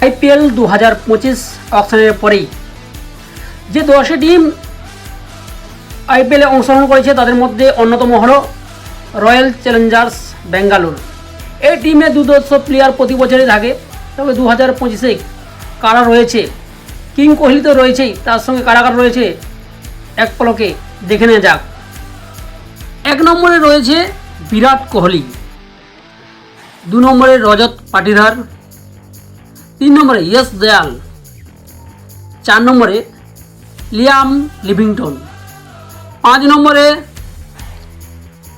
IPL 2025 অকশনের পরেই যে 10টি টিম আইপিএলে অংশগ্রহণ করেছে তাদের মধ্যে অন্যতম হলো রয়্যাল চ্যালেঞ্জার্স বেঙ্গালুরু। এই টিমে দুর্ধর্ষ প্লেয়ার প্রতি বছরই থাকে, তবে 2025-এ কারা রয়েছে? কিং কোহলি তো রয়েছেই, তার সঙ্গে কারা কারা রয়েছে এক পলকে দেখে নেওয়া যাক। 1 নম্বরে রয়েছে বিরাট কোহলি, 2 নম্বরে রজত পাটিদার, 3 নম্বরে ইয়শ দয়াল, 4 নম্বরে লিয়াম লিভিংটন, 5 নম্বরে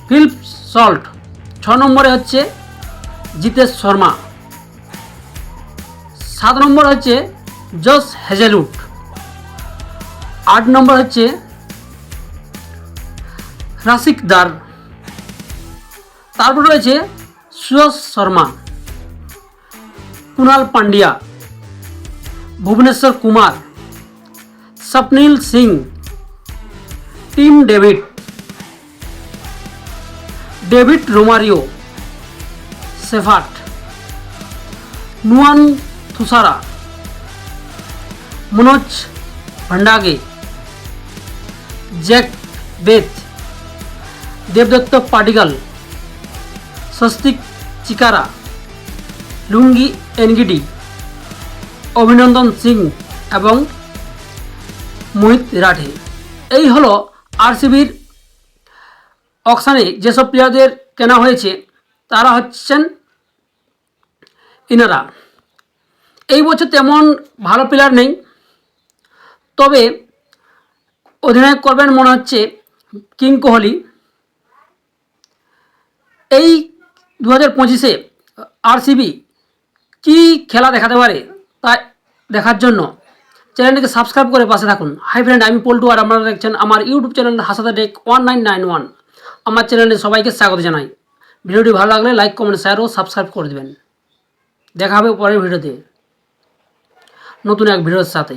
ফিলিপ সল্ট, 6 নম্বরে হচ্ছে জিতেশ শর্মা, 7 নম্বর হচ্ছে জশ হেজেলউড, 8 নম্বর হচ্ছে রাশিক দার, তারপর রয়েছে Suyash Sharma, Krunal Pandya, Bhuvneshwar Kumar, Swapnil Singh, Tim David Romario, Seifert, Nuwan Thushara, Manoj Bhandage, Jack Bethell, দেবদত্ত পাডিগাল, স্বস্তিক চিকারা, লুঙ্গি এনগিডি, অভিনন্দন সিং এবং মোহিত রাঠে। এই হলো আরসিবির অকশনে যেসব প্লেয়ারদের কেনা হয়েছে তারা হচ্ছেন ইনারা। এই বছর তেমন ভালো প্লেয়ার নেই, তবে অধিনায়ক করবেন মনে হচ্ছে কিং কোহলি। এই 2025-এ আরসিবি কী খেলা দেখাতে পারে তা দেখার জন্য চ্যানেলটিকে সাবস্ক্রাইব করে পাশে থাকুন। হাই ফ্রেন্ড, আমি পল্টু আর আপনারা দেখছেন আমার ইউটিউব চ্যানেল হাসাদা টেক 1991। আমার চ্যানেলে সবাইকে স্বাগত জানাই। ভিডিওটি ভালো লাগলে লাইক, কমেন্ট, শেয়ার ও সাবস্ক্রাইব করে দেবেন। দেখা হবে পরের ভিডিওতে নতুন এক ভিডিওর সাথে।